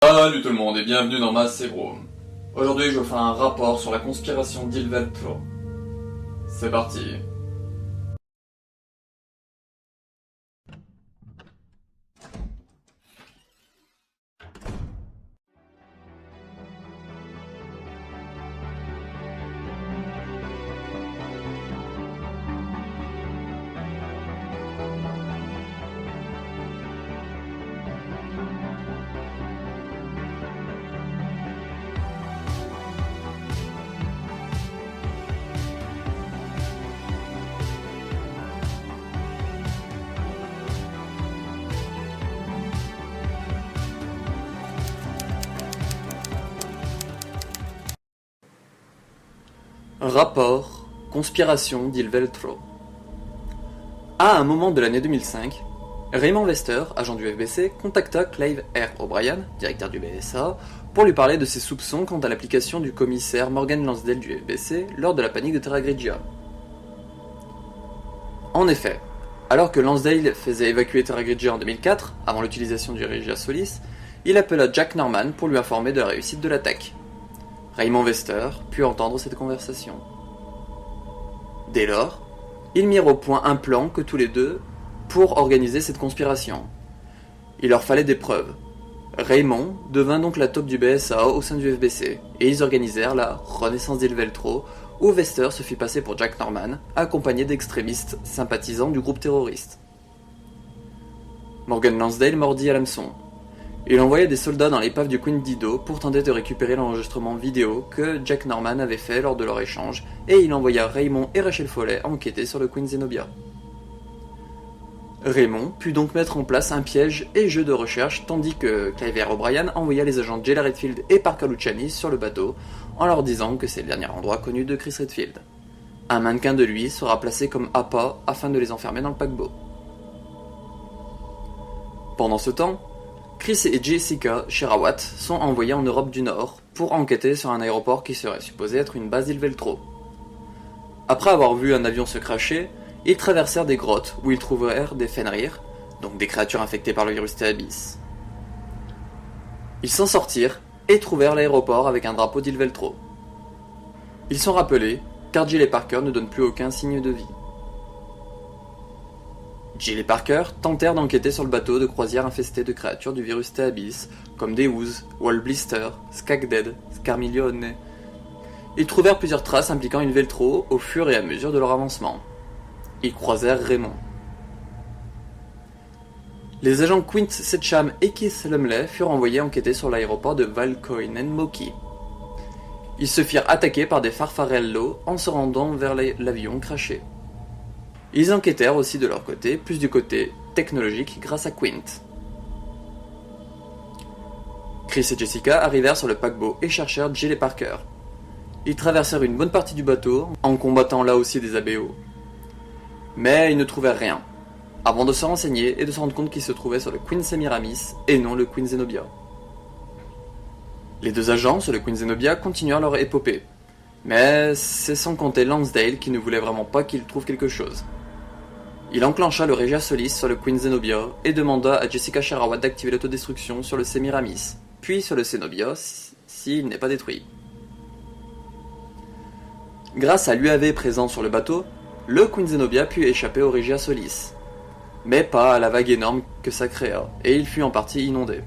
Salut tout le monde et bienvenue dans ma Cébro. Aujourd'hui je vous fais un rapport sur la conspiration d'Ilveltro. C'est parti. Rapport conspiration d'Ilveltro. À un moment de l'année 2005, Raymond Wester, agent du FBC, contacta Clive R. O'Brien, directeur du BSA, pour lui parler de ses soupçons quant à l'application du commissaire Morgan Lansdale du FBC lors de la panique de Terra Grigia. En effet, alors que Lansdale faisait évacuer Terra Grigia en 2004, avant l'utilisation du Regia Solis, il appela Jack Norman pour lui informer de la réussite de l'attaque. Raymond Wester put entendre cette conversation. Dès lors, ils mirent au point un plan que tous les deux pour organiser cette conspiration. Il leur fallait des preuves. Raymond devint donc la taupe du BSA au sein du FBC, et ils organisèrent la Renaissance d'Ilveltro, où Wester se fit passer pour Jack Norman, accompagné d'extrémistes sympathisants du groupe terroriste. Morgan Lansdale mordit à l'hameçon. Il envoya des soldats dans l'épave du Queen Dido pour tenter de récupérer l'enregistrement vidéo que Jack Norman avait fait lors de leur échange, et il envoya Raymond et Rachel Foley enquêter sur le Queen Zenobia. Raymond put donc mettre en place un piège et jeu de recherche, tandis que Clive R. O'Brien envoya les agents Jayla Redfield et Parker Luciani sur le bateau, en leur disant que c'est le dernier endroit connu de Chris Redfield. Un mannequin de lui sera placé comme appât afin de les enfermer dans le paquebot. Pendant ce temps, Chris et Jessica Sherawat sont envoyés en Europe du Nord pour enquêter sur un aéroport qui serait supposé être une base d'Ilveltro. Après avoir vu un avion se cracher, ils traversèrent des grottes où ils trouvèrent des Fenrir, donc des créatures infectées par le virus T. Abyss. Ils s'en sortirent et trouvèrent l'aéroport avec un drapeau d'Ilveltro. Ils sont rappelés car Jill et Parker ne donnent plus aucun signe de vie. Jill et Parker tentèrent d'enquêter sur le bateau de croisière infesté de créatures du virus T. Abyss, comme des Ooze, Wall Blister, Skagdead, Scarmiglione. Ils trouvèrent plusieurs traces impliquant une Veltro au fur et à mesure de leur avancement. Ils croisèrent Raymond. Les agents Quint Setcham et Keith Lumley furent envoyés enquêter sur l'aéroport de Valkoinen-Moki. Ils se firent attaquer par des farfarellos en se rendant vers l'avion craché. Ils enquêtèrent aussi de leur côté, plus du côté technologique grâce à Quint. Chris et Jessica arrivèrent sur le paquebot et cherchèrent Jill et Parker. Ils traversèrent une bonne partie du bateau, en combattant là aussi des ABO. Mais ils ne trouvèrent rien, avant de se renseigner et de se rendre compte qu'ils se trouvaient sur le Queen Semiramis et non le Queen Zenobia. Les deux agents sur le Queen Zenobia continuèrent leur épopée, mais c'est sans compter Lansdale qui ne voulait vraiment pas qu'ils trouvent quelque chose. Il enclencha le Regia Solis sur le Queen Zenobia et demanda à Jessica Sherawat d'activer l'autodestruction sur le Semiramis, puis sur le Zenobia s'il n'est pas détruit. Grâce à l'UAV présent sur le bateau, le Queen Zenobia put échapper au Regia Solis, mais pas à la vague énorme que ça créa, et il fut en partie inondé.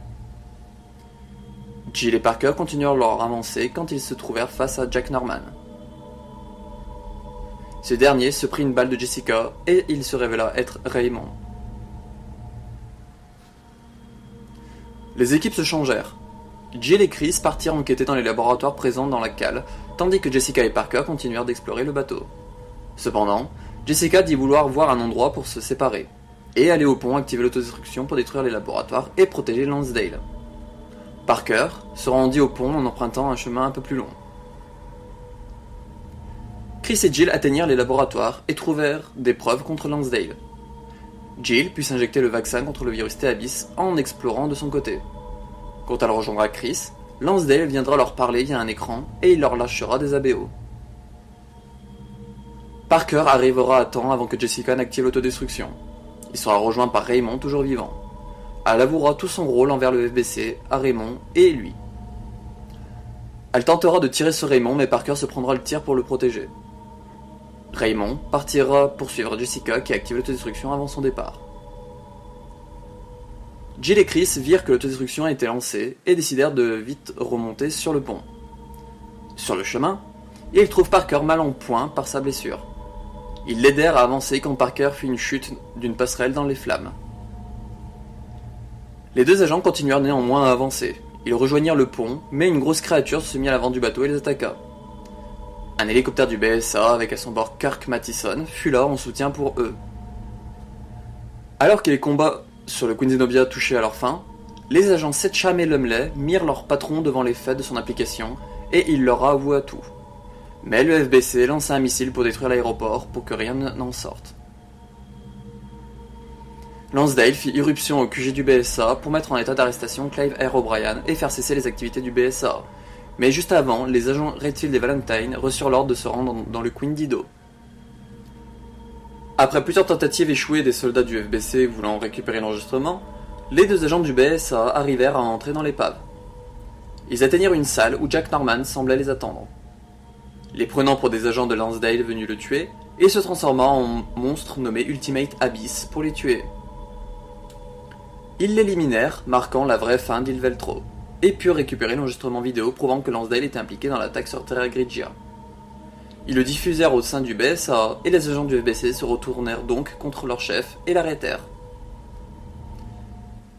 Jill et Parker continuèrent leur avancée quand ils se trouvèrent face à Jack Norman. Ce dernier se prit une balle de Jessica et il se révéla être Raymond. Les équipes se changèrent. Jill et Chris partirent enquêter dans les laboratoires présents dans la cale, tandis que Jessica et Parker continuèrent d'explorer le bateau. Cependant, Jessica dit vouloir voir un endroit pour se séparer, et aller au pont activer l'autodestruction pour détruire les laboratoires et protéger Lansdale. Parker se rendit au pont en empruntant un chemin un peu plus long. Chris et Jill atteignirent les laboratoires et trouvèrent des preuves contre Lansdale. Jill put s'injecter le vaccin contre le virus T. Abyss en explorant de son côté. Quand elle rejoindra Chris, Lansdale viendra leur parler via un écran et il leur lâchera des ABO. Parker arrivera à temps avant que Jessica n'active l'autodestruction. Il sera rejoint par Raymond, toujours vivant. Elle avouera tout son rôle envers le FBC à Raymond et lui. Elle tentera de tirer sur Raymond, mais Parker se prendra le tir pour le protéger. Raymond partira poursuivre Jessica qui active l'autodestruction avant son départ. Jill et Chris virent que l'autodestruction a été lancée et décidèrent de vite remonter sur le pont. Sur le chemin, ils trouvent Parker mal en point par sa blessure. Ils l'aidèrent à avancer quand Parker fit une chute d'une passerelle dans les flammes. Les deux agents continuèrent néanmoins à avancer. Ils rejoignirent le pont, mais une grosse créature se mit à l'avant du bateau et les attaqua. Un hélicoptère du BSA, avec à son bord Kirk Mattison, fut là en soutien pour eux. Alors que les combats sur le Queen Zenobia touchaient à leur fin, les agents Setcham et Lumley mirent leur patron devant les faits de son implication et il leur avoua tout. Mais le FBC lança un missile pour détruire l'aéroport pour que rien n'en sorte. Lansdale fit irruption au QG du BSA pour mettre en état d'arrestation Clive R. O'Brien et faire cesser les activités du BSA. Mais juste avant, les agents Redfield et Valentine reçurent l'ordre de se rendre dans le Queen Dido. Après plusieurs tentatives échouées des soldats du FBC voulant récupérer l'enregistrement, les deux agents du BSA arrivèrent à entrer dans l'épave. Ils atteignirent une salle où Jack Norman semblait les attendre. Les prenant pour des agents de Lansdale venus le tuer, il se transforma en monstre nommé Ultimate Abyss pour les tuer. Ils l'éliminèrent, marquant la vraie fin d'Ilveltro, et purent récupérer l'enregistrement vidéo prouvant que Lansdale était impliqué dans l'attaque sur Terra Grigia. Ils le diffusèrent au sein du BSA, et les agents du FBC se retournèrent donc contre leur chef et l'arrêtèrent.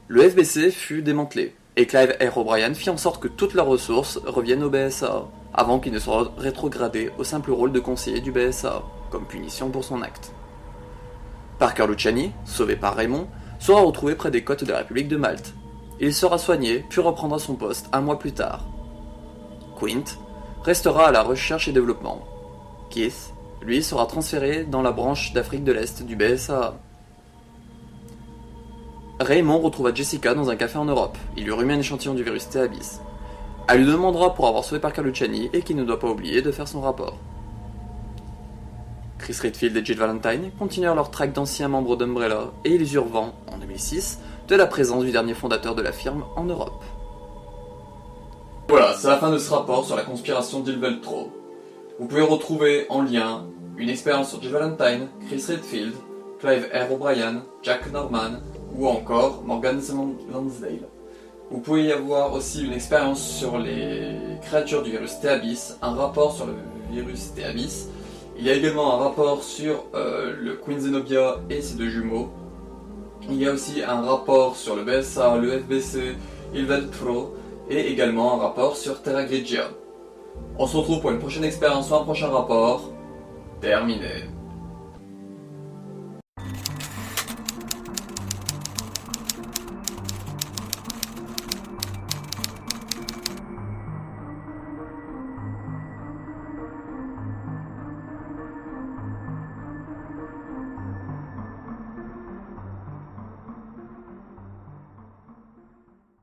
Le FBC fut démantelé, et Clive R. O'Brien fit en sorte que toutes leurs ressources reviennent au BSA, avant qu'il ne soit rétrogradé au simple rôle de conseiller du BSA, comme punition pour son acte. Parker Luciani, sauvé par Raymond, sera retrouvé près des côtes de la République de Malte. Il sera soigné, puis reprendra son poste un mois plus tard. Quint restera à la recherche et développement. Keith, lui, sera transféré dans la branche d'Afrique de l'Est du BSA. Raymond retrouva Jessica dans un café en Europe. Il lui remet un échantillon du virus T. Abyss. Elle lui demandera pour avoir sauvé Parker Luciani et qu'il ne doit pas oublier de faire son rapport. Chris Redfield et Jill Valentine continuèrent leur traque d'anciens membres d'Umbrella et ils eurent vent, en 2006, de la présence du dernier fondateur de la firme en Europe. Voilà, c'est la fin de ce rapport sur la conspiration d'Ilveltro. Vous pouvez retrouver en lien une expérience sur Jill Valentine, Chris Redfield, Clive R. O'Brien, Jack Norman ou encore Morgan Lansdale. Vous pouvez y avoir aussi une expérience sur les créatures du virus T. Abyss, un rapport sur le virus T. Abyss. Il y a également un rapport sur le Queen Zenobia et ses deux jumeaux. Il y a aussi un rapport sur le BSA, le FBC, Ilveltro et également un rapport sur Terra Grigia. On se retrouve pour une prochaine expérience ou un prochain rapport. Terminé.